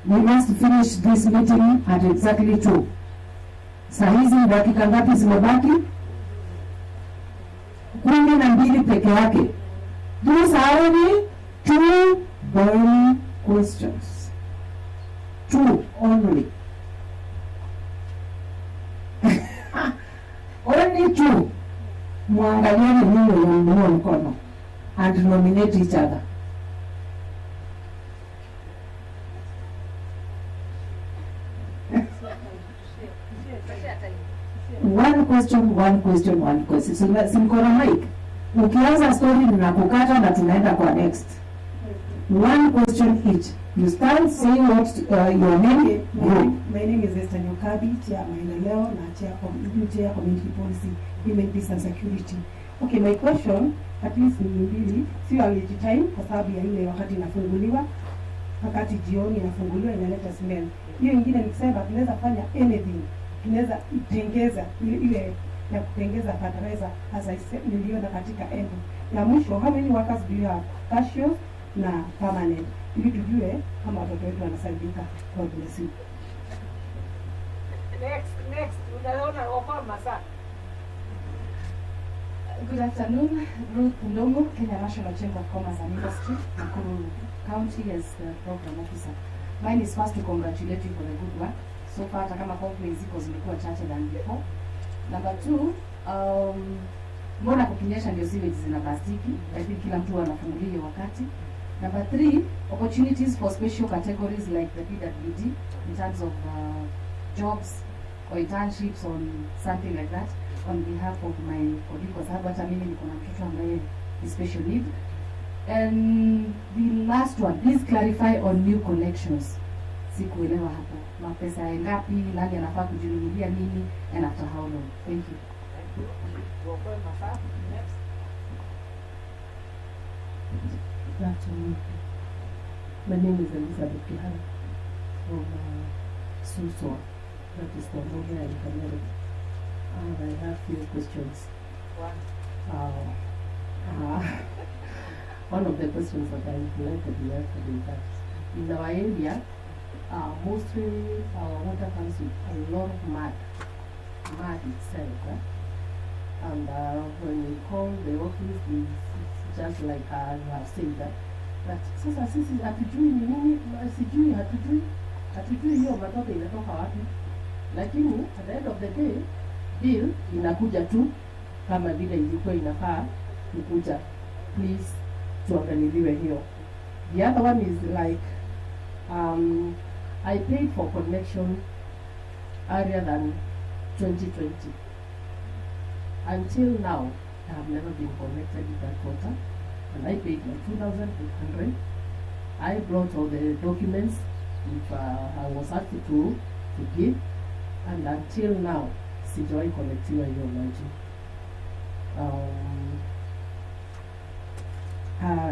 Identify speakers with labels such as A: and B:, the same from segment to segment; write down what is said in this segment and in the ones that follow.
A: we must finish this meeting at exactly 2. Saa hizi dakika ngapi zimebaki? 12 peke yake. These are only 2 burning questions. 2 only. Only 2. Muangaliani niyo ya mkono and nominate each other. One question. Simkora mic. Ukianza story ninakukata na tunaenda kwa next. One question each. You start saying what your name.
B: My name is Esther Nyokabi, Chair Maendeleo na Chair Community Policy, Women, Peace and Security. Okay, my question at least ni mbili, sio allergy time kwa sababu ya ile wakati inafunguliwa, wakati jioni inafunguliwa inaleta smell. Hiyo nyingine nikisema tunaweza fanya anything. Tunaweza itengeza ile ya kutengeza fertilizer as I said niliona katika end. Ya mwisho, how many workers do you have? Casual na permanent. Ili tujue kama watoto wetu wanasaidika. God bless you.
C: Next. Unaona offer sana.
D: Good afternoon, Ruth Ndongo, Kenya National Chamber of Commerce and Industry, Nakuru County as the program officer. Mine is first to congratulate you for the good work. So far, hata kama complaints ziko zimekuwa chache than before. Number 2, mbona kukinyesha ndio sewage zinabastiki? I think kila mtu anafungulia wakati. Number 3, opportunities for special categories like the PWD in terms of jobs or internships or something like that on behalf of my colleague, kwa sababu hata mimi niko na mtoto ambaye is special need. And the last one, please clarify on new collections. Sikuelewa hapo. Mapesa ngapi, nani anafaa kujinunulia nini, and after how long? Thank you.
E: Good afternoon. My name is Elizabeth Kihara from Suswa, that is Monrovia in Cameroon. And I have few questions. One of the questions that I would like to be asked is that in our area, mostly our water comes with a lot of mud itself. And when we call the office, it's just like you have said that. But sasa sisi hatujui ni nini, sijui hatujui hiyo matope inatoka wapi. Lakini at the end of the day, bill inakuja tu kama vile ilikuwa inafaa kukuja. Please tuangaliliwe hiyo. The other one is like I paid for connection earlier than 2020. Until now, I have never been connected with that water, and I paid like 2,800. I brought all the documents which I was asked to give, and until now, sijawahi connectiwa hiyo maji.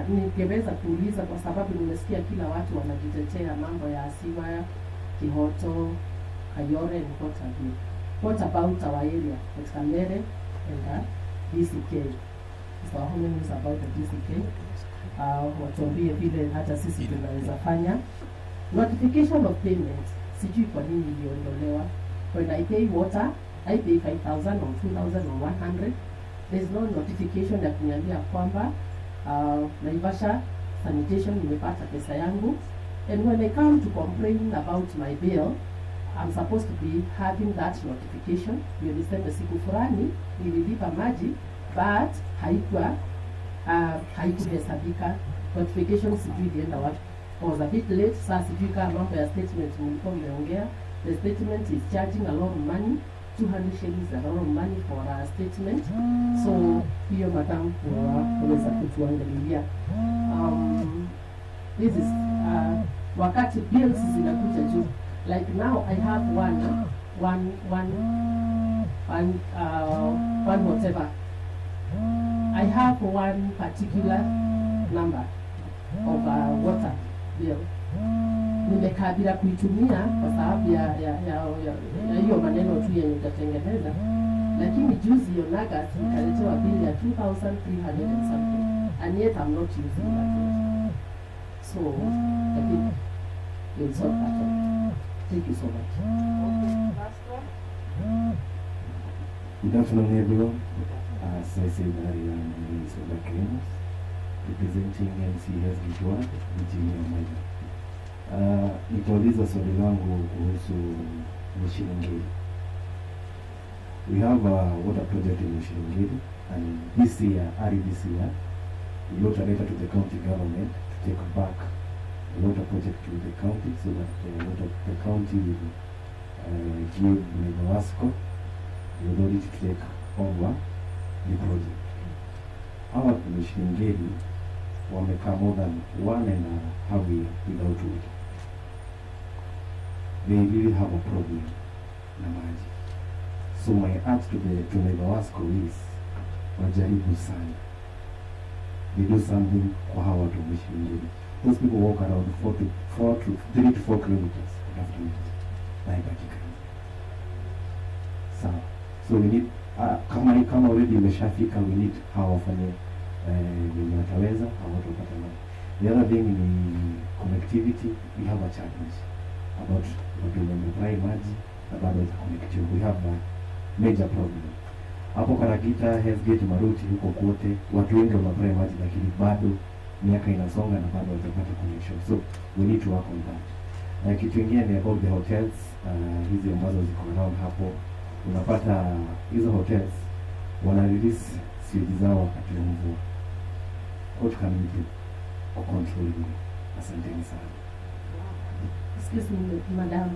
E: Ningeweza kuuliza kwa sababu nimesikia kila watu wanajitetea mambo ya Asiwa, Kihoto, Kayore and what have you. What about our area at Kamere and DCK? So how many news about the DCK? Watuambie vile hata sisi tunaweza fanya. Notification of payment, sijui kwa nini iliondolewa. When I pay water, I pay 5,000 or 2,000 or 100. There's no notification ya kuniambia kwamba Naivasha sanitation nimepata pesa yangu. And when I come to complain about my bill, I'm supposed to be having that notification. You understand, the siku fulani nililipa maji but haikuhesabika. Notification sijui ilienda wapi. I was a bit late, sasa sijui kama mambo ya statement mlikuwa mmeongea. The statement is charging a lot of money. 200 shillings is a lot of money for a statement. So hiyo madam unaweza kutuangalilia. This is wakati bills zinakuja juu. Like now I have one whatever. I have one particular number of water bill. Nimekaa bila kuitumia kwa sababu ya hiyo maneno tu yenye utatengeneza. Lakini juzi yonaga nikaletewa bill ya 2,300 and something. And yet I'm not using that. So I think we'll solve that one. Thank you so much.
C: Last one.
F: Good afternoon, everyone. As I said earlier, my name is Oda Kemos, representing MCS Gitwad, Virginia Maja. Nitauliza swali langu kuhusu Mshilingiri. We have a water project in Mshilingiri, and this year, early this year, we wrote a letter to the county government to take back the water project to the county so that the county will give NAIVAWASCO the authority to take over the project. Our Mshilingiri wamekaa more than 1.5 years without water. They really have a problem na maji. So my ask to NAIVAWASCO is wajaribu sana. They do something kwa hawa watu Mshilingiri. Those people walk around 3 to 4 kilometers after it. Naibakikani. Sawa. So we need kama already imeshafika, we need hawa wafanye wenye wataweza hawa watu wapate maji. The other thing ni connectivity. We have a challenge about watu wenye wameprai maji na bado za connectivity. We have a major problem. Hapo Karagita, Hellgate, Maruti, huko kote watu wengi wameprai maji, lakini bado miaka inasonga na bado hawajapata connection. So we need to work on that. Kitu kingine ni about the hotels hizi ambazo ziko around hapo. Unapata hizo hotels wana release sewage zao wakati wa mvua. What can we do to control it? Asanteni sana.
E: Excuse me, madam.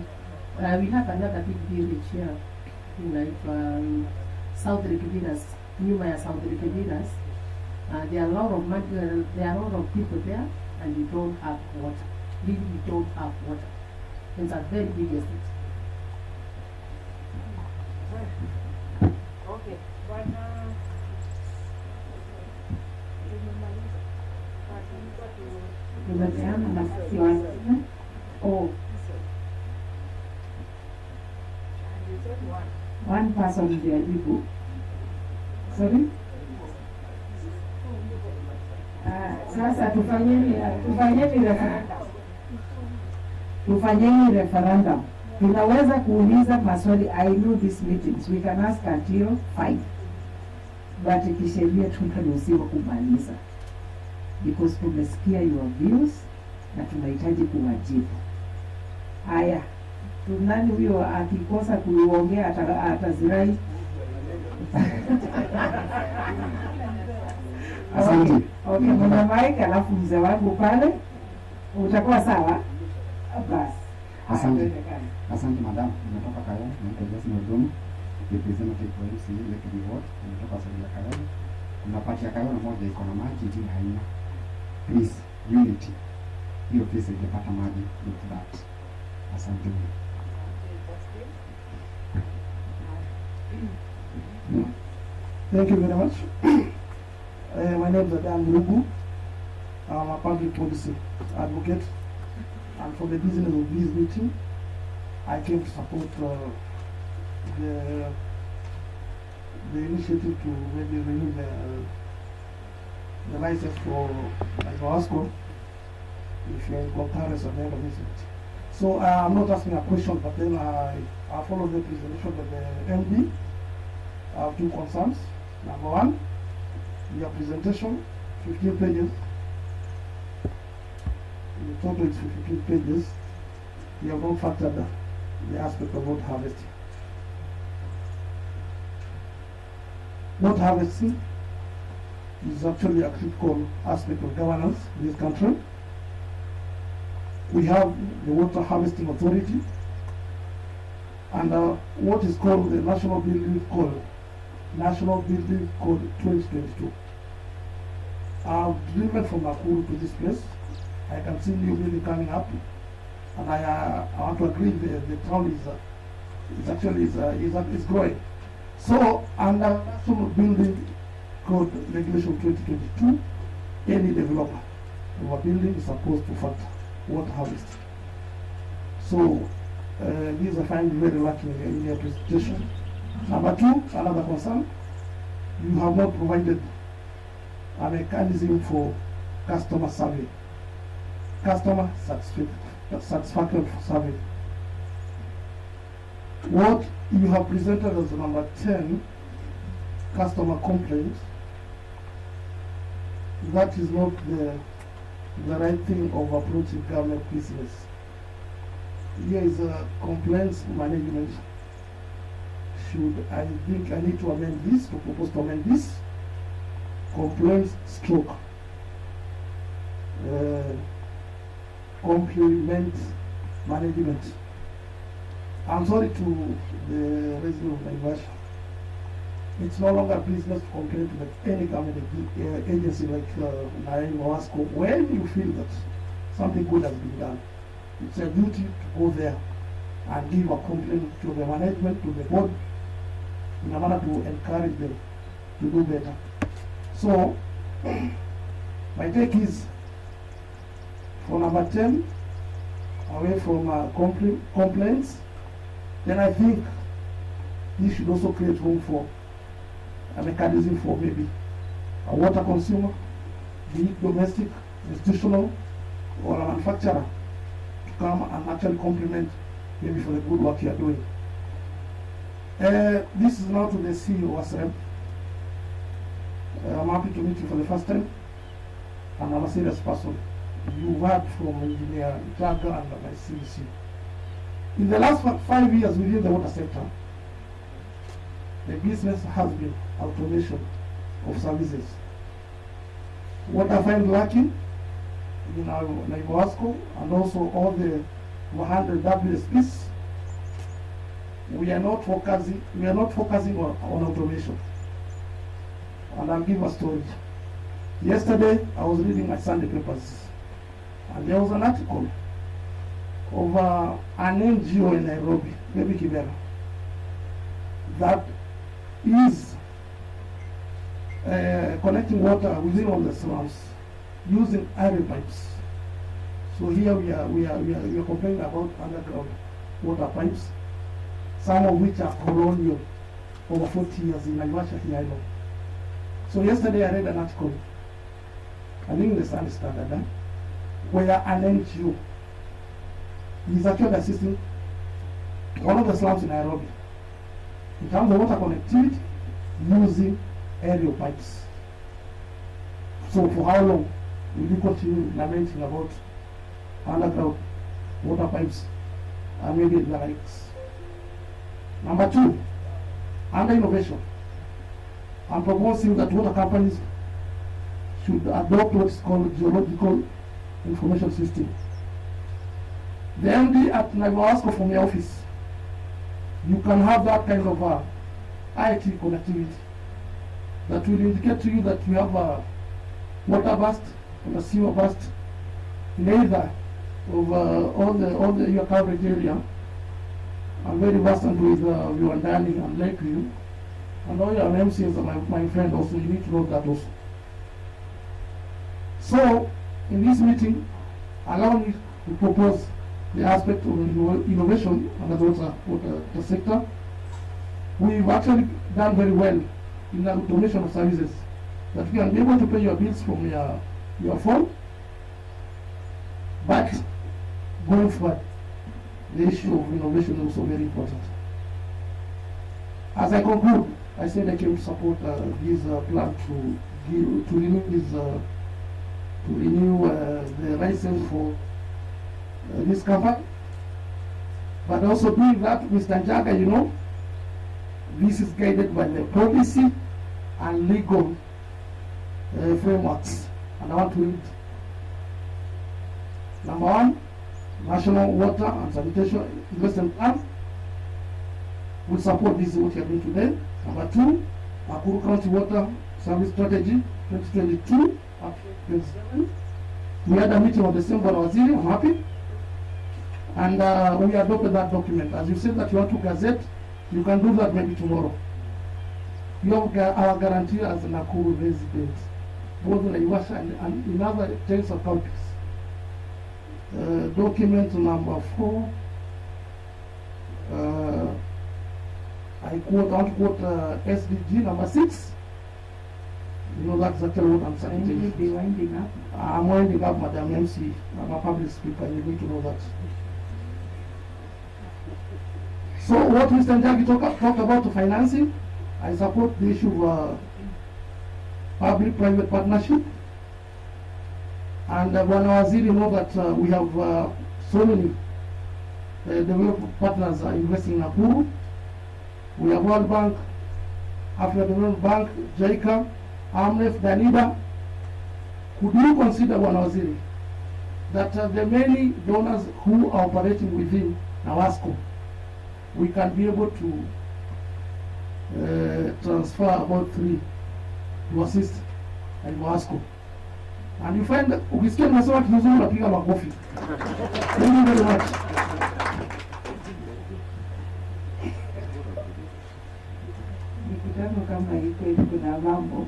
E: We have another big village here in South Rikiviras, nyuma ya South Rikiviras. There are a lot of there are a lot of people there, and you don't have water. Really, you don't have water. It's a very big estate.
C: Okay. Bwana
A: Tumepeana nafasi wengine. Oh,
C: you said one.
A: one person ndio ajibu. Sorry? Sasa tufanyeni referendum. Tunaweza kuuliza maswali. I know these meetings we can ask until 5, but kisheria tunaruhusiwa kumaliza because tumesikia your views na tunahitaji kuwajibu. Haya, tunani huyo akikosa kuongea atazirai.
F: Asante.
A: Okay, mwana Mike, alafu mzee wangu pale. Utakuwa sawa? Basi.
G: Asante. Asante madam. Nimetoka Kayole, naitwa Jason Odumu, representative wa MCA Lake Ward, nimetoka sehemu ya Kayole. Kuna pati ya Kayole moja iko na maji, ingine haina. Please, unity. Hiyo place itapata maji with that. Asante.
H: Thank you very much. My name is Adam Rugu. I'm a public policy advocate, and for the business of this meeting, I came to support the initiative to maybe renew the license for NAIVAWASCO if you're in comparison of the visit. So I'm not asking a question, but then I follow the presentation of the MD. I have 2 concerns. Number 1, your presentation, 15 pages. In total it's 15 pages. You have not factored the aspect of wood harvesting. Wood harvesting is actually a critical aspect of governance in this country. We have the Water Harvesting Authority and what is called the National Building Code 2022. I've driven from Nakuru to this place. I can see new building coming up, and I want to agree the town is growing. So under National Building Code Regulation 2022, any developer of a building is supposed to factor water harvesting. So these I find very lacking in your presentation. Number 2, another concern, you have not provided a mechanism for customer survey, customer satisfaction satisfactory survey. What you have presented as number 10, customer complaints, that is not the right thing of approaching government business. Here is a complaints management. I think I need to amend this, to propose to amend this. Complaints stroke. Complement management. I'm sorry to the resident of Naivasha. It's no longer business to complain to any government agency like NAIVAWASCO. When you feel that something good has been done, it's a duty to go there and give a complaint to the management, to the board, in order to encourage them to do better. So, my take is, for number 10, away from complaints, then I think this should also create room for a mechanism for maybe a water consumer, be it domestic, institutional, or a manufacturer, to come and actually compliment maybe for the good work you are doing. This is now to the CEO as rep. I'm happy to meet you for the first time, and I'm a serious person. You heard from Engineer Jagger and my CVC. In the last 5 years within the water sector, the business has been automation of services. What I find lacking in our NAIVAWASCO and also all the 100 WSPs, we are not focusing on automation. And I'll give a story. Yesterday, I was reading my Sunday papers, and there was an article of an NGO in Nairobi, maybe Kibera, that is connecting water within all the slums using iron pipes. So here we are complaining about underground water pipes, some of which are colonial, over 40 years in Naivasha here I know. So yesterday I read an article, I think in the Sunday Standard, where an NGO is actually assisting one of the slums in Nairobi in terms of water connectivity using aerial pipes. So for how long will you continue lamenting about underground water pipes and maybe the likes? Number 2, under innovation, I'm proposing that water companies should adopt what is called geological information system. The MD at NAIVAWASCO from your office, you can have that kind of IT connectivity that will indicate to you that you have a water burst or a sewer burst in either of all the your coverage area. I'm very versant with Viwandani and Lakeview, and all your MCs are my friend also. You need to know that also. So, in this meeting, allow me to propose the aspect of innovation under the sector. We've actually done very well in the automation of services, that we can be able to pay your bills from your phone. But going forward, the issue of innovation is also very important. As I conclude, I said I came to support this plan to renew the license for this company. But also doing that, Mr. Jaga, you know, this is guided by the policy and legal frameworks. And I want to read. Number 1, National Water and Sanitation Investment Plan will support this what you are doing today. Number 2, Nakuru County Water Service Strategy 2022 up to 27. We had a meeting on December Waziri, I'm happy. And we adopted that document. As you said that you want to gazette, you can do that maybe tomorrow. You have our guarantee as a Nakuru resident, both in Naivasha and in other 10 counties. Document number 4, I want to quote SDG number 6. You know, that's actually what I'm
A: So you will
H: saying.
A: be winding up.
H: I'm winding up, Madam MC. I'm a public speaker. You need to know that. So what Mr. Njagi talked about financing, I support the issue of public-private partnership. And Bwana Waziri know that we have so many development partners are investing in Nakuru. We have World Bank, African Development Bank, JICA, AMREF, Danida. Could you consider, Bwana Waziri, that the many donors who are operating within NAIVAWASCO, we can be able to transfer about 3 to assist NAIVAWASCO. And you find that ukisikia tunasema kizungu unapiga makofi. Thank you very much.
A: Mikutano kama hii kweli kuna mambo.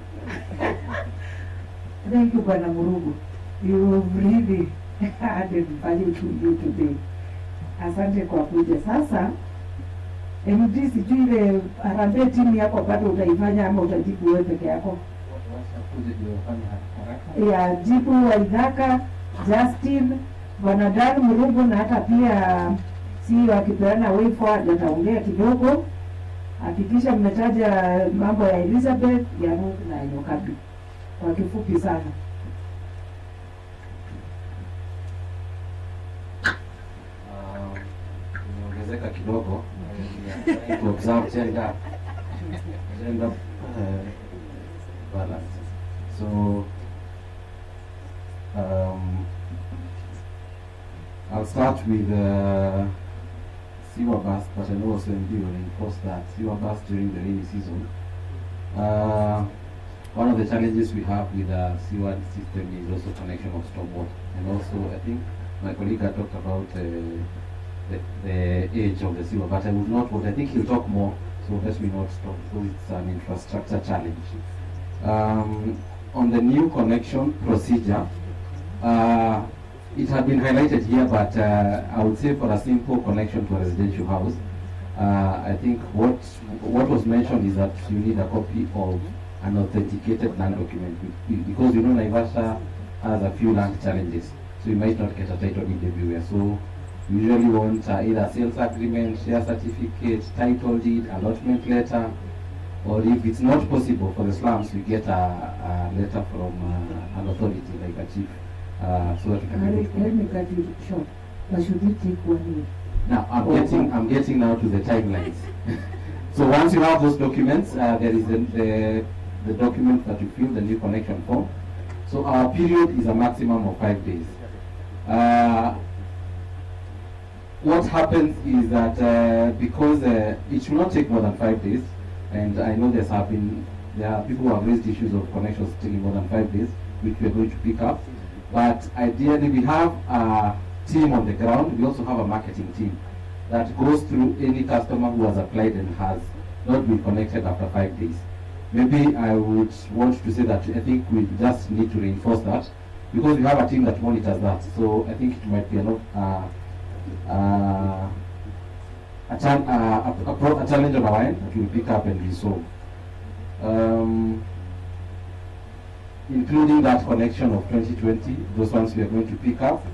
A: Thank you, Bwana Murugu. You have really added value to you today. Asante kwa kuja. Sasa MD, sijui ile harambee timu yako bado utaifanya ama utajibu wewe peke yako? Ya jibu Waithaka, Justin, Bwana Dan Murugu na hata pia si wakipeana way forward ataongea kidogo. Hakikisha mmetaja mambo ya Elizabeth, ya Ruth na Nyokabi kwa kifupi sana.
F: Niongezeka kidogo to observe gender balance. So I'll start with sewer bus, but I know also MD will reinforce that sewer bus during the rainy season. One of the challenges we have with the sewer system is also connection of stormwater, and also I think my colleague had talked about the age of the sewer, but I would not want, I think he'll talk more, so let me not stop, because it's an infrastructure challenge. On the new connection procedure, it had been highlighted here, but I would say for a simple connection to a residential house, I think what was mentioned is that you need a copy of an authenticated land document, because you know Naivasha has a few land challenges, so you might not get a title deed everywhere. So you usually want either sales agreement, share certificate, title deed, allotment letter, or if it's not possible for the slums, we get a letter from an authority like a chief, so that we can.
A: Let me cut you short. But should we take 1 year?
F: Now I'm getting now to the timelines. So once you have those documents, there is the document that you fill, the new connection form. So our period is a maximum of 5 days. What happens is that because it should not take more than 5 days, and I know there are people who have raised issues of connections taking more than 5 days, which we are going to pick up. But ideally, we have a team on the ground. We also have a marketing team that goes through any customer who has applied and has not been connected after 5 days. Maybe I would want to say that I think we just need to reinforce that, because we have a team that monitors that. So I think it might be a challenge on our end that we'll pick up and resolve. Including that connection of 2020, those ones we are going to pick up.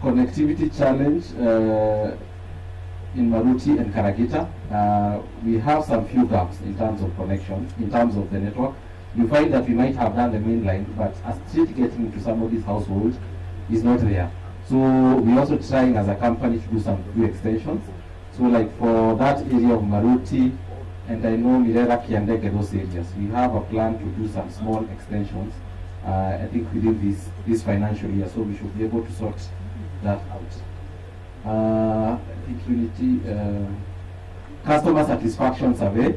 F: Connectivity challenge in Maruti and Karagita. We have some few gaps in terms of connection, in terms of the network. You find that we might have done the main line, but a street getting into somebody's household is not there. So we're also trying as a company to do some few extensions. So like for that area of Maruti, and I know Mirera, Kiandeke, those areas, we have a plan to do some small extensions, I think within this financial year, so we should be able to sort that out. I think unity, customer satisfaction survey.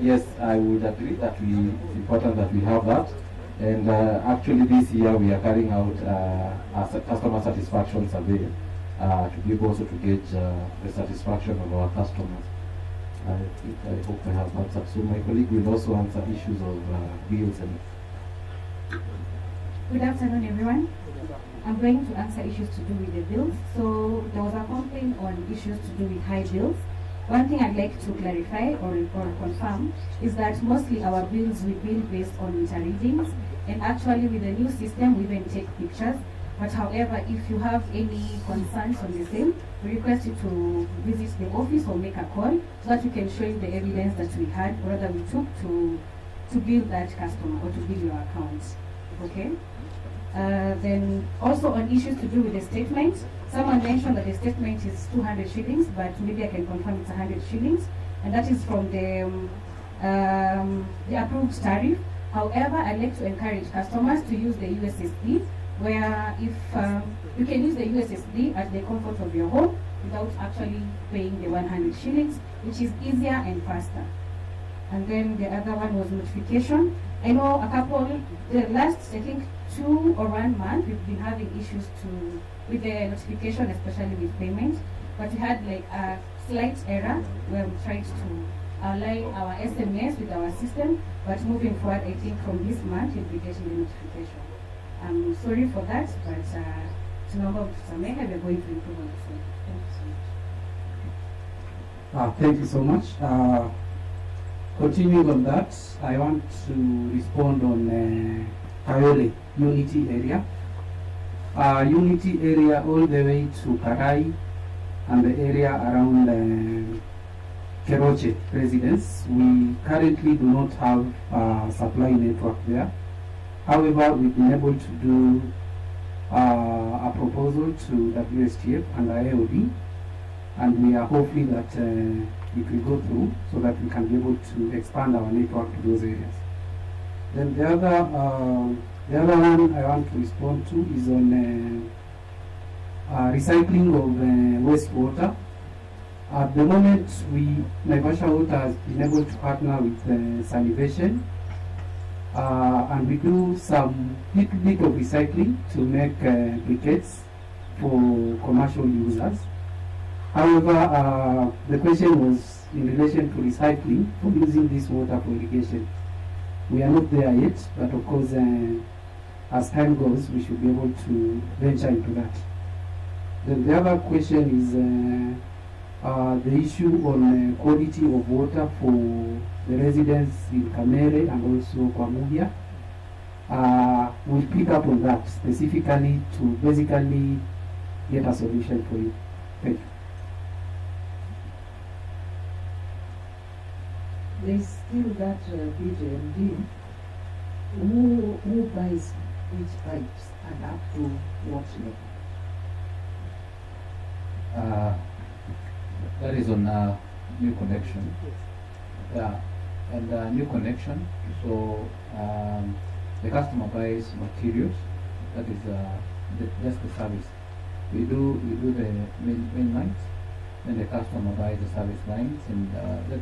F: Yes, I would agree that it's important that we have that. And actually this year we are carrying out a customer satisfaction survey to be able also to gauge the satisfaction of our customers. I hope I have answered. So my colleague will also answer issues of bills and.
D: Good afternoon, everyone. I'm going to answer issues to do with the bills. So there was a complaint on issues to do with high bills.
I: One thing I'd like to clarify or confirm is that mostly our bills we bill based on meter readings, and actually with the new system we even take pictures. But however, if you have any concerns on the same, we request you to visit the office or make a call so that we can show you the evidence that we had or that we took to bill that customer or to bill your account. Okay? Then also on issues to do with the statement, someone mentioned that the statement is 200 shillings, but maybe I can confirm it's 100 shillings, and that is from the approved tariff. However, I'd like to encourage customers to use the USSD, where if you can use the USSD at the comfort of your home without actually paying the 100 shillings, which is easier and faster. And then the other one was notification. I know a couple, the last, I think, 2 or 1 month, we've been having issues with the notification, especially with payment. But we had like a slight error where we tried to align our SMS with our system. But moving forward, I think from this month, you'll be getting the notification. I'm sorry for that, but tunaomba mtusamehe, we're going to improve on this one. Thank you so much.
J: Thank you so much. Continuing on that, I want to respond on Kayole Unity area. Unity area all the way to Karai and the area around Keroche residence. We currently do not have a supply network there. However, we've been able to do a proposal to WSTF and IOD, and we are hopeful that it will go through so that we can be able to expand our network to those areas. Then the other one I want to respond to is on recycling of wastewater. At the moment, Naivasha Water has been able to partner with Salivation, and we do some little bit of recycling to make briquettes for commercial users. However, the question was in relation to recycling for using this water for irrigation. We are not there yet, but of course, as time goes, we should be able to venture into that. Then the other question is the issue on quality of water for the residents in Kamere and also Kwamugia. We'll pick up on that specifically to basically get a solution for you. Thank you.
A: There's still that BJMD. Who buys which pipes and up to what level?
K: That is on new connection. Yeah, and new connection. So the customer buys materials. That is just the service. We do the main lines, then the customer buys the service lines, and that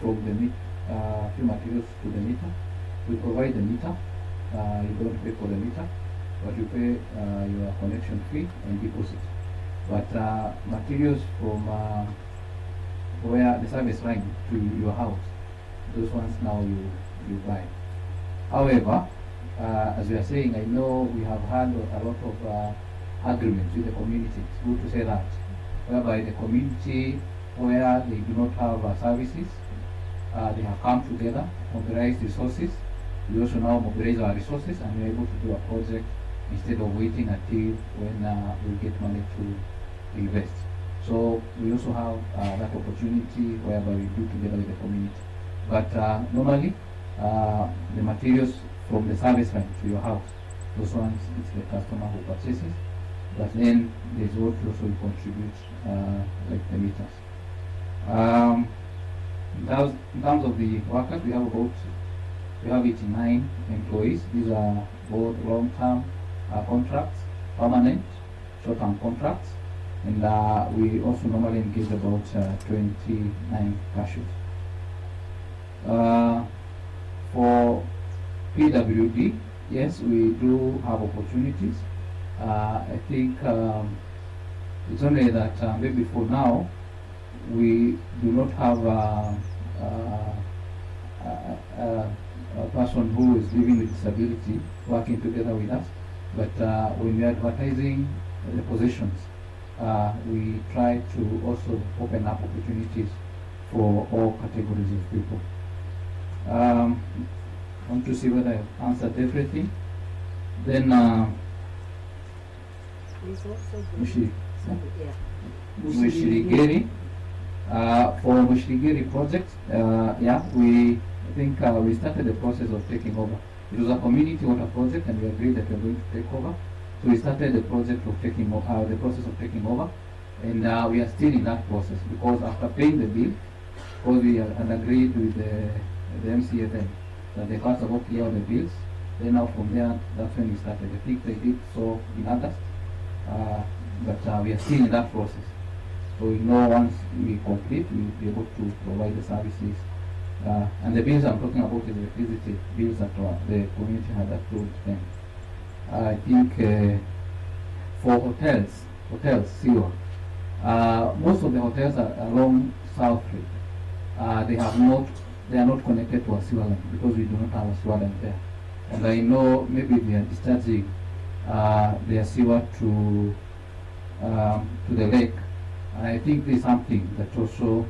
K: from the few materials to the meter. We provide the meter. You don't pay for the meter, but you pay your connection fee and deposit. But materials from where the service line to your house, those ones now you buy. However, as we are saying, I know we have had a lot of agreements with the community. It's good to say that, whereby the community where they do not have services, they have come together, mobilized resources. We also now mobilize our resources, and we're able to do a project instead of waiting until when we get money to invest. So we also have that opportunity whereby we do together with the community. But normally, the materials from the service line to your house, those ones it's the customer who purchases. But then there's what also we contribute, like the meters. In terms of the workers, we have 89 employees. These are both long-term contracts, permanent, short-term contracts, and we also normally engage about 29 cashiers. For PWD, yes, we do have opportunities. I think it's only that maybe for now we do not have a person who is living with disability working together with us. But when we are advertising the positions, we try to also open up opportunities for all categories of people. Want to see whether I've answered everything. Then Mushirigeri. For Mushirigeri project, yeah, I think we started the process of taking over. It was a community water project, and we agreed that we are going to take over. So we started the project of taking the process of taking over, and we are still in that process because after paying the bill, because we had agreed with the MCA then that they first of all clear the bills. Then now from there, that's when we started. I think they did so in August, but we are still in that process. So we know once we complete, we will be able to provide the services. And the bills I'm talking about is electricity bills that the community had approved then. I think for hotels, sewer, most of the hotels are along South Street. They are not connected to a sewer line because we do not have a sewer line there. And I know maybe they are discharging their sewer to the lake. And I think this is something that also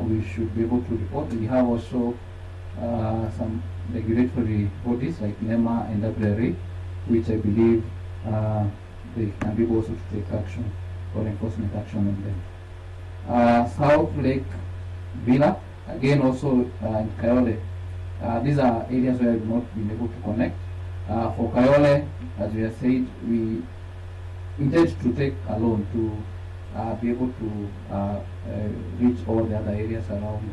K: we should be able to report. We have also some regulatory bodies like NEMA and WRA, which I believe they can be able also to take action or enforcement action on them. South Lake Villa, again also in Kayole. These are areas where we've not been able to connect. For Kayole, as we have said, we intend to take a loan to be able to reach all the other areas around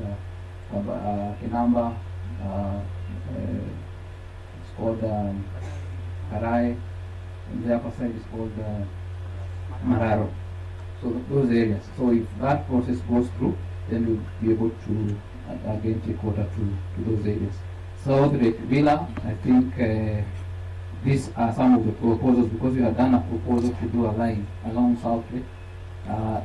K: Kinamba, it's called Karai, and the upper side is called Mararo. So those areas. So if that process goes through, then we'll be able to again take water to those areas. South Lake Villa, I think these are some of the proposals because we have done a proposal to do a line along South Lake.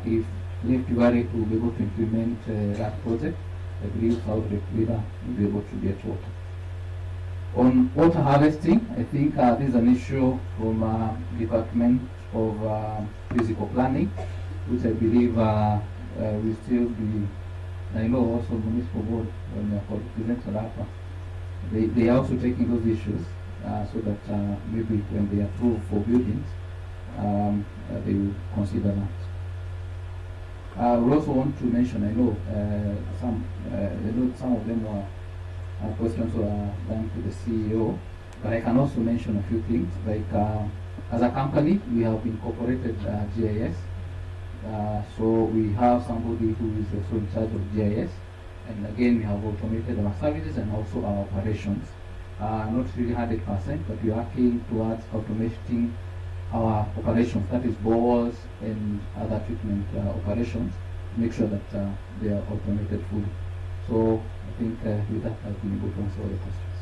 K: If Lake Valley will be able to implement that project, I believe South Lake Villa will be able to get water. On water harvesting, I think this is an issue from Department of Physical Planning, which I believe will still be. I know also municipal board when they are represented APA, they are also taking those issues so that maybe when they approve for buildings, they will consider that. I would also want to mention, I know some of them were questions were done to the CEO, but I can also mention a few things, like as a company, we have incorporated GIS. So we have somebody who is also in charge of GIS, and again we have automated our services and also our operations. Not really 100%, but we are working towards automating our operations, that is bores and other treatment operations, to make sure that they are automated fully. So I think with that I've been able to answer all the questions.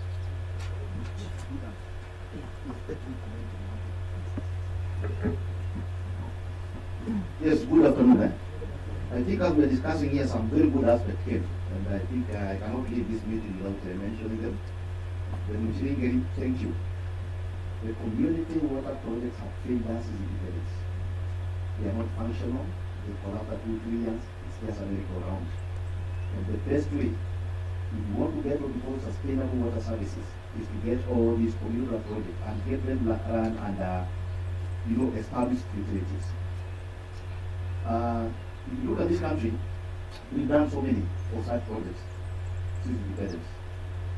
L: Yes, good afternoon. I think as we're discussing here, some very good aspects here, and I think I cannot leave this meeting without mentioning them. When we say thank you, the community water projects have failed us in details. They are not functional, they collapse at 2-3 years, it's just a merry-go-round. And the best way, if you want to get what we call sustainable water services, is to get all these community projects and get them run under, established utilities. If you look at this country, we've done so many of such projects since independence,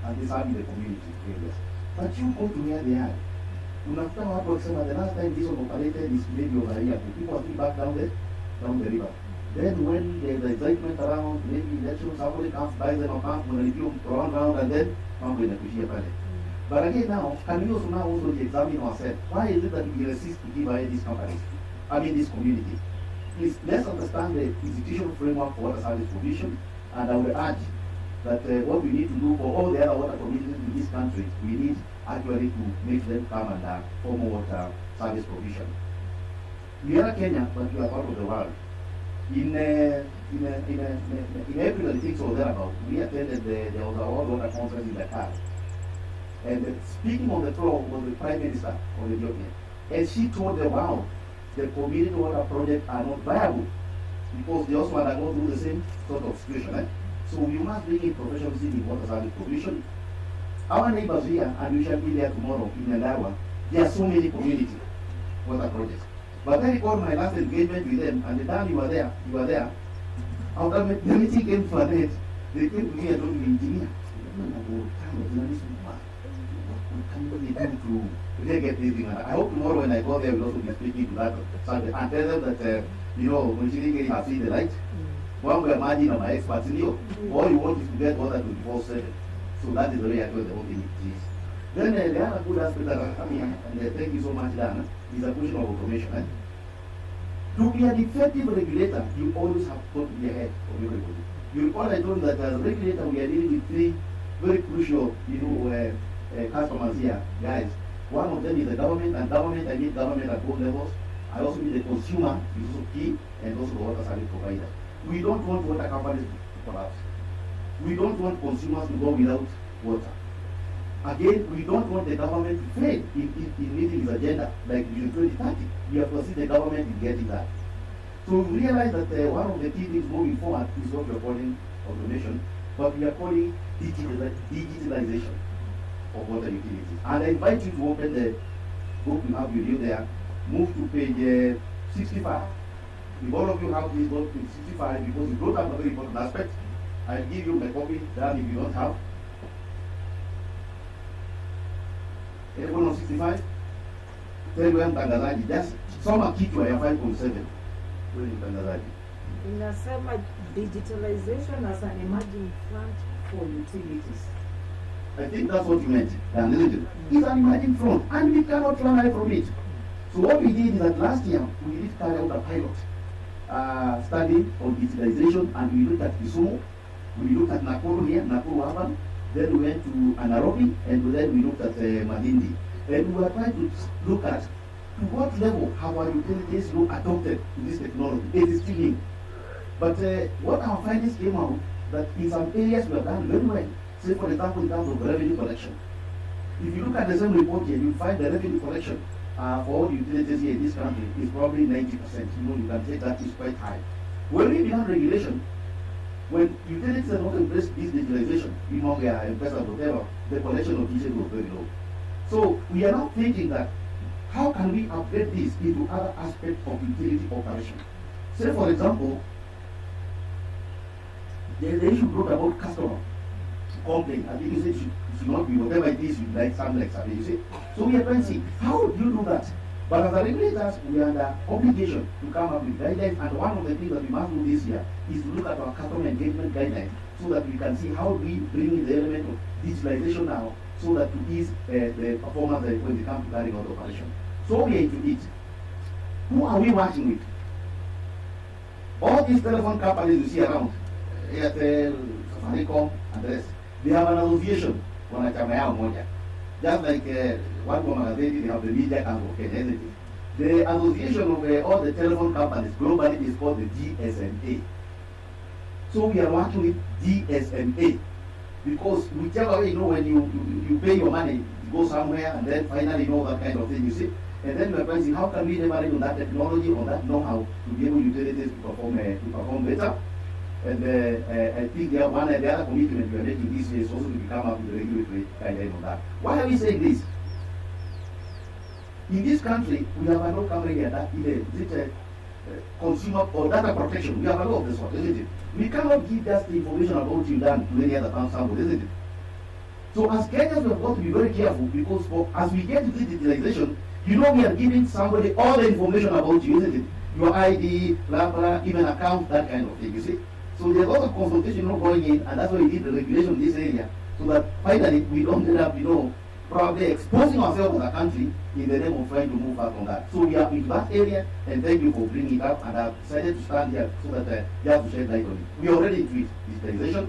L: and these are in the community areas. But you go to where they are. Unakuta watu wakisema the last time this was operated is maybe over a year. People are still back down the river. Then when there's the excitement around, maybe elections, somebody comes, buys them a pump, when they round, and then mambo inakuishia pale. But again now, can we also now examine ourselves? Why is it that we resist to give away these companies? This community. Please, let's understand the institutional framework for water service provision, and I will urge that what we need to do for all the other water communities in this country, we need actually to make them come and form water service provision. We are Kenya, but we are part of the world. In April, I think so thereabout, we attended there was a World Water Conference in Dakar. And speaking on the floor was the Prime Minister of Ethiopia. And she told the world the community water projects are not viable because they also undergo through the same sort of situation. So we must bring in professionalism in water service provision. Our neighbors here, and we shall be there tomorrow in NAIVAWASCO, there are so many community water projects. But I recall my last engagement with them, and the time you were there, after the meeting came to an end, they came to me and told me, engineer, what can we do to really get this thing? And I hope tomorrow when I go there, we'll also be speaking to that subject and tell them that, when she didn't have seen the light, one will imagine my experts in you. All you want is to get water 24/7. So that is the way I told the whole thing is. Then the other good aspect that I mean, and thank you so much, Dana, is a question of automation. Eh? To be an effective regulator, you always have to be ahead of everybody. You recall I told you that as a regulator, we are dealing with three very crucial, customers here, guys. One of them is the government, and government, I mean government at both levels. I also mean the consumer, is also key, and also the water service provider. We don't want water companies to collapse. We don't want consumers to go without water. Again, we don't want the government to fail in meeting its agenda, like Vision 2030. We have to see the government in getting that. So we realize that one of the key things moving forward is what we are calling automation, but we are calling digitalization of water utilities. And I invite you to open the book you have with you there, move to page 65. If all of you have this, go to 65, because you don't have a very important aspect. I'll give you my copy, that if you don't have. Everyone on 65? Tell you mtangazaji, just soma kichwa ya 5.7. Wewe ni mtangazaji.
C: Inasema digitalization as an emerging front for utilities.
L: I think that's what you meant, Dan, isn't it? It's an emerging front, and we cannot run away from it. So what we did is that last year, we did carry out a pilot study on digitalization, and we looked at Kisumu, we looked at Nakuru here, Nakuru Urban, then we went to Nairobi, and then we looked at Malindi. And we were trying to look at to what level have our utilities adopted to this technology. It is still new. But what our findings came out, that in some areas we have done very well. Say for example in terms of revenue collection. If you look at the same report here, you'll find the revenue collection for all utilities here in this country is probably 90%. You can say that is quite high. When we began regulation, when utilities are not embraced this digitalization, whatever, the collection of features was very low. So we are now thinking that how can we upgrade this into other aspects of utility operation? Say for example, there is the issue brought about customer complaint. I think you said it should not be whatever it is, you like something like something, you see. So we are trying to see how do you do that? But as a regulators, we are under obligation to come up with guidelines, and one of the things that we must do this year is to look at our customer engagement guidelines so that we can see how do we bring in the element of digitalization now so that to ease the performance when they come to carrying out operation. So we are into it. Who are we working with? All these telephone companies you see around, Airtel, Safaricom, and the rest, they have an association, wanachama yao moja. Just like one woman they have the media council of Kenya, isn't it? The association of all the telephone companies globally is called the GSMA. So we are working with GSMA because whichever way, when you pay your money, you go somewhere and then finally that kind of thing, you see. And then we are trying to see how can we leverage on that technology, on that know-how to be able utilities to perform better. And I think the other commitment we are making this year is also to become up with the regulatory guideline on that. Why are we saying this? In this country, we have a law covering that consumer or data protection. We have a law of this one, isn't it? We cannot give just the information about you done to any other sample, isn't it? So as Kenyans, we have got to be very careful because as we get to this digitalization, we are giving somebody all the information about you, isn't it? Your ID, blah, blah, even account, that kind of thing, you see? So there's a lot of consultation going in, and that's why we need the regulation in this area, so that finally we don't end up, probably exposing ourselves as a country in the name of trying to move out on that. So we are in that area, and thank you for bringing it up, and I've decided to stand here so that you have to shed light on it. We are already into it, digitalization.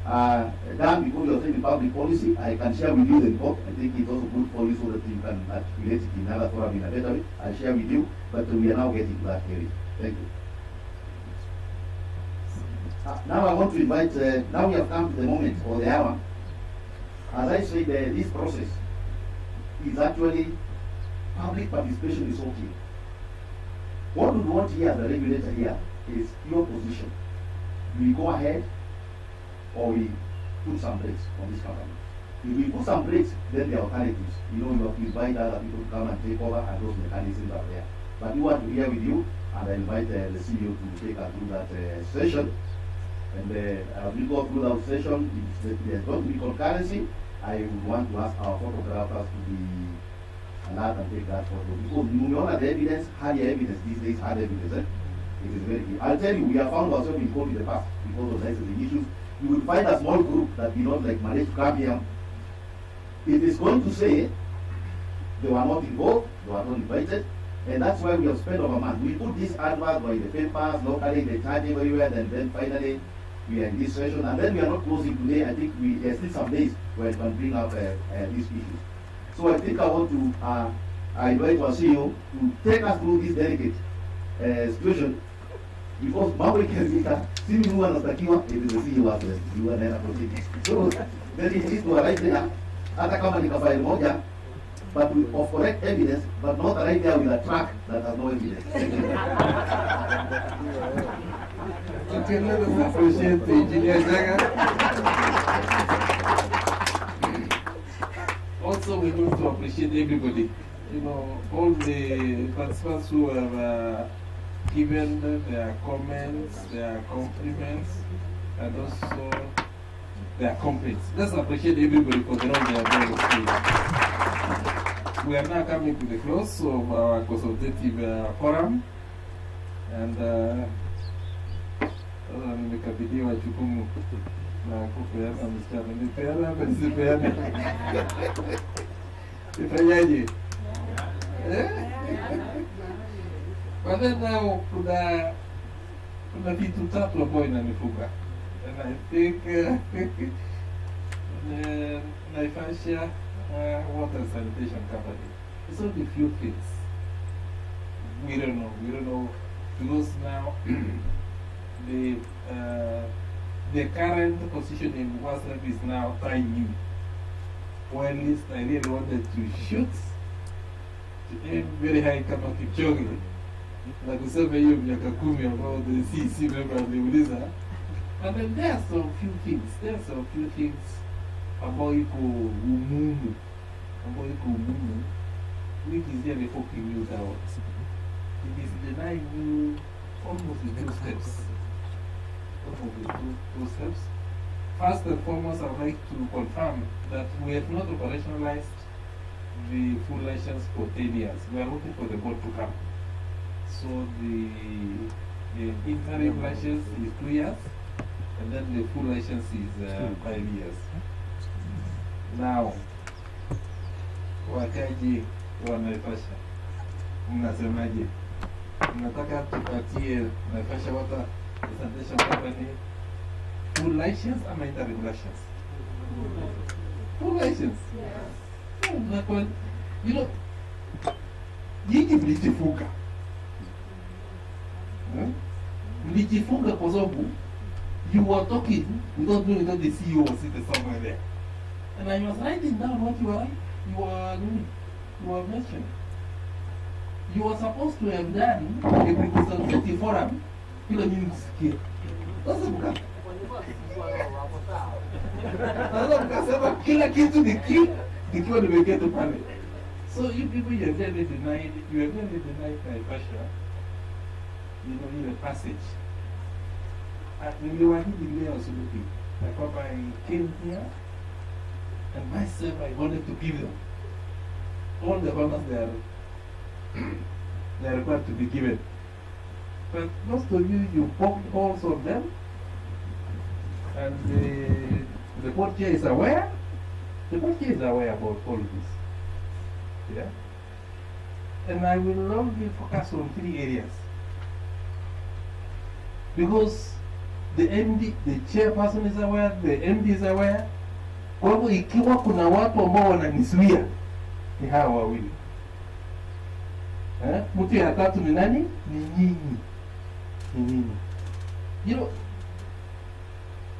L: Dan, because you are saying public policy, I can share with you the report. I think it's also good for you so that you can articulate it in another forum in a better way. I'll share with you, but we are now getting to that area. Thank you. Now I want to invite, now we have come to the moment or the hour. As I said, this process is actually, public participation is okay. What we want here as a regulator here is your position. Do we go ahead or we put some brakes on this company. If we put some brakes, then the alternatives, you invite other people to come and take over, and those mechanisms are there. But we want to hear with you, and I invite the CEO to take us through that session. And as we go through that session, if there's going to be concurrency, I would want to ask our photographers to be allowed and take that photo. Because you know that the evidence, hard evidence these days, hard evidence, it is very key. I'll tell you, we have found ourselves in court in the past because of licensing issues. You will find a small group that did not manage to come here. It is going to say they were not involved, they were not invited, and that's why we have spent over a month. We put this advert by the papers, locally, they charge everywhere, and then finally we are in this session, and then we are not closing today. I think there's still some days where we can bring up these issues. So I think I want to I invite our CEO to take us through this delicate situation, because mambo ikiharibika, si mimi anatakiwa, it is the CEO wake, you are there proceeding. So then it is to arrive there, hata kama ni kafile moja, but of correct evidence, but not right there with a track that has no evidence.
M: Okay, let us appreciate the engineer Jaga. Also, we need to appreciate everybody. You know, all the participants who have given their comments, their compliments, and also their complaints. Let's appreciate everybody for the role they are doing. We are now coming to the close of our consultative forum, and nimekabidhiwa jukumu la kupeana msichana. Nipeana ama nisipeane? Nifanyaje? But then now kuna vitu tatu ambayo inanifunga. And I think Naivasha Water Sanitation Company. It's only a few things. We don't know because now the current position in WhatsApp is now tiny. Well, at least I really wanted to shoot to aim very high kama Kipchoge na kusema hiyo miaka 10 ambao the CC members waliuliza. And then there are some few things ambao iko umuhimu which is really helping you out. It is denying you almost the two steps. First and foremost, I would like to confirm that we have not operationalized the full license for 10 years. We are looking for the board to come. So the interim license is 2 years, and then the full license is 5 years. Now, wakaji wa Naivasha, mnasemaje? Mnataka tupatie Naivasha Water Sanitation Company full license ama interim license? Full license. Yes. You know, nyinyi mlijifunga. Mlijifunga kwa sababu you were talking without knowing that the CEO was sitting somewhere there. And I was writing down what you were mentioning. You were supposed to have done a representative forum. Kila nyinyi msikie. Sasa mkasema kila kitu nikiwa nimeketi pale. So you people, you have really denied Naivasha, ile passage. Niliwaahidi leo asubuhi na kwamba I came here and myself I wanted to give them all the honors they are required to be given. But most of you poked holes on them, and the board chair is aware. The board chair is aware about all this. Yeah? And I will only focus on 3 areas. Because the MD, the chairperson is aware, the MD is aware. Kwa hivyo ikiwa kuna watu ambao wananisuia ni hawa wawili. Mtu ya tatu ni nani? Ni nyinyi.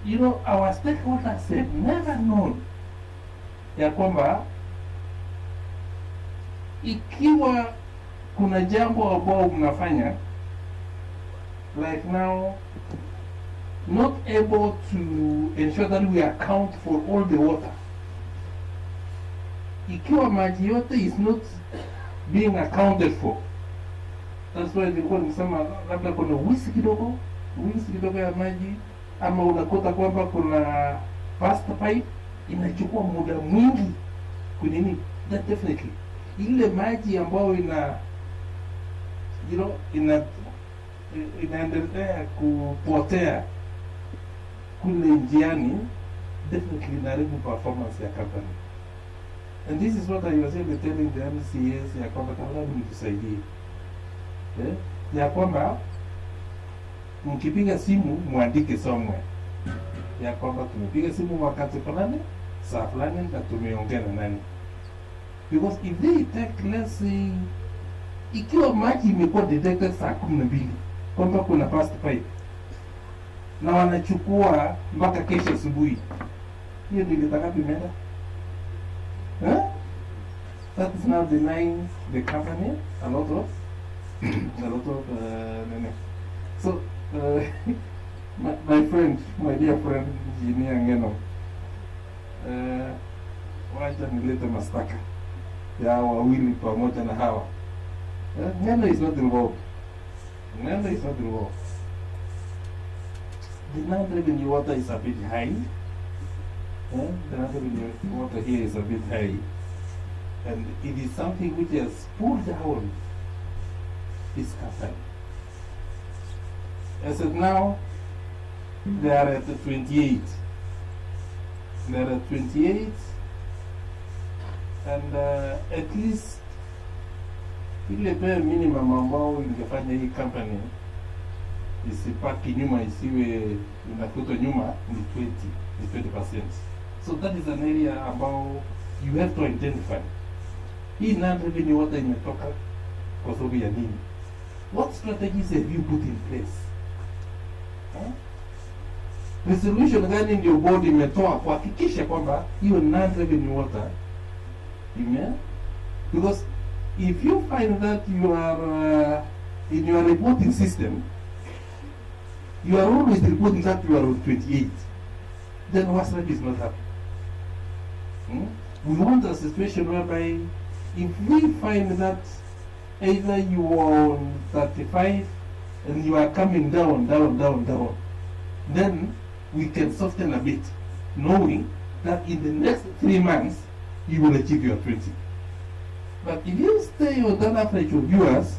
M: You know, our stakeholders have never known ya kwamba ikiwa kuna jambo ambao mnafanya, like now not able to ensure that we account for all the water. Ikiwa maji yote is not being accounted for, that's why nilikuwa nimesema labda kuna wizi kidogo ya maji, ama unakuta kwamba kuna past pipe inachukua muda mwingi kunini. That definitely ile maji ambayo inaendelea kupotea kule njiani, definitely inaharibu performance ya company. And this is what I was telling the MCAs ya kwamba tafadhali mtusaidie, ya kwamba mkipiga simu muandike somewhere ya kwamba tumepiga simu wakati fulani, saa fulani, na tumeongea na nani. Because if they take, let's say, ikiwa maji imekuwa detected saa 12 kwamba kuna past pipe na wanachukua mpaka kesho asubuhi, hiyo ndio itakapo imeenda. That is now denying the company a lot of so my friend, my dear friend Engineer Ngeno, wacha nilete mastaka ya wawili pamoja na hawa. Ngeno is not involved. Ngeno is not involved. The non-revenue water is a bit high. The non-revenue water here is a bit high. And it is something which has pulled down this company. As of now, they are at 28. They are at 28, and at least ile bare minimum ambao ingefanya hii company isipaki nyuma, isiwe inafutwa nyuma, ni 20%. So that is an area ambao you have to identify. Hii non-revenue water imetoka kwa sababu ya nini? What strategies have you put in place? Resolution gani ndio board imetoa kuhakikisha kwamba hiyo non-revenue water because if you find that you are in your reporting system, you are always reporting that you are on 28, then WASREP is not happy. We want a situation whereby if we find that either you are on 35 and you are coming down, then we can soften a bit, knowing that in the next 3 months you will achieve your 20. But if you stay on that average of yours,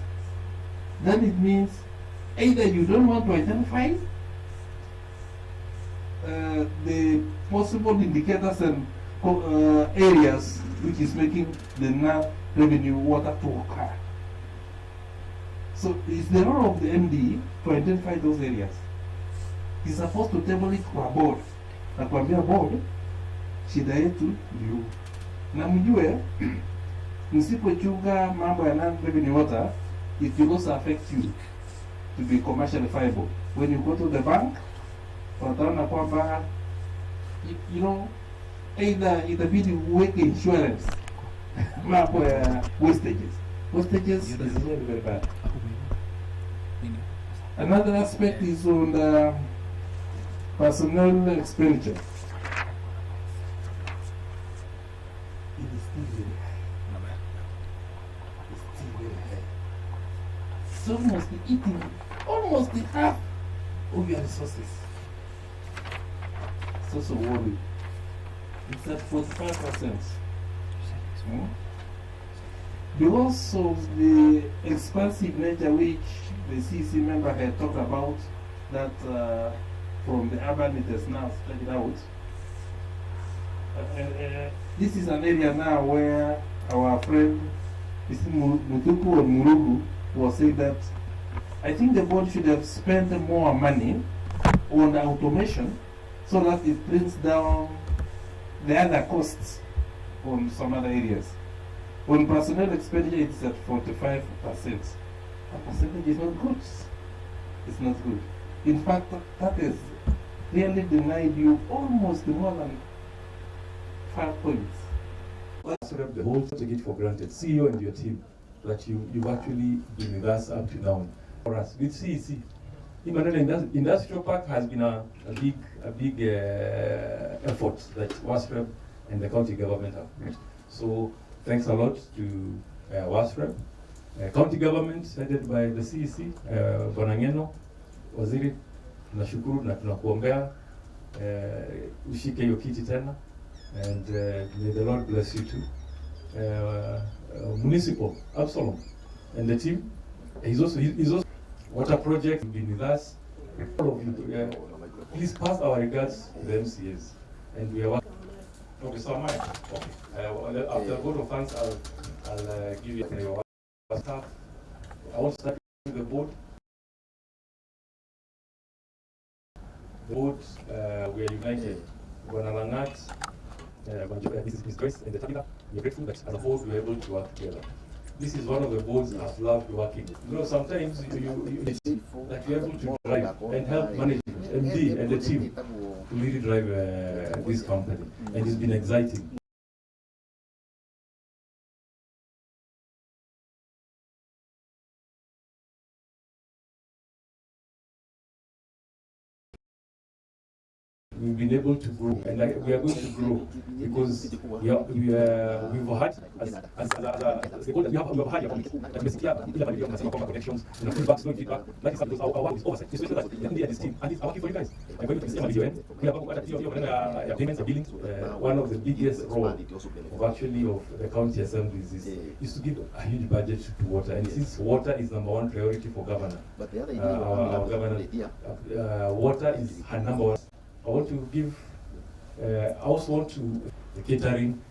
M: then it means either you don't want to identify the possible indicators and areas which is making the non-revenue water to occur. So it's the role of the MD to identify those areas. He's supposed to table it kwa board, na kuambia board shida yetu ndio, na mjue msipochunga mambo ya non-revenue water, it will also affect you to be commercially viable. When you go to the bank, wataona kwamba either itabidi uweke insurance mambo ya wastages is very, very bad. Another aspect is on the personnel expenditure. It is still very high. It's still very high. So you must be eating almost the half of your resources. It's also worried. It's at 45%. Because of the expansive nature which the CEC member had talked about, that from the urban it has now spread out. This is an area now where our friend Mutuku or Murugu was saying that I think the board should have spent more money on automation so that it brings down the other costs on some other areas. On personnel expenditure, it's at 45%. That percentage is not good. It's not good. In fact, that has really denied you almost more than 5 points.
N: WASREP, the whole take it for granted. CEO and your team, that you've actually been with us up to now. For us, with CEC, Industrial Park has been a big effort that WASREP and the county government have made. So thanks a lot to WASREP, county government headed by the CEC, Bwana Ngeno, Waziri, tunashukuru na tunakuombea ushike hiyo kiti tena, and may the Lord bless you too. Municipal, Absalom, and the team, he's also water project been with us. All of you, please pass our regards to the MCAs, and we are. Okay, so am I. Okay. After a vote of thanks, I'll give you your staff. I want to start with the board. The board, we are united. Gwana Mrs. Grace and the Tabitha, we are grateful that as a board we are able to work together. This is one of the boards I've loved working. You know, sometimes that you're able to drive and help manage MD and the team to really drive this company, and it's been exciting. We've been able to grow, and we are going to grow because we've had as stakeholders, we have had connections, feedback, strong feedback. That is because our work is oversight. It's that the MD and his team, and I'm working for you guys. I'm going to the system we have payments and billing. One of the biggest role of the county assemblies is to give a huge budget to water, and since water is #1 priority for governor, our governor, water is her #1. I want to give, I also want to the catering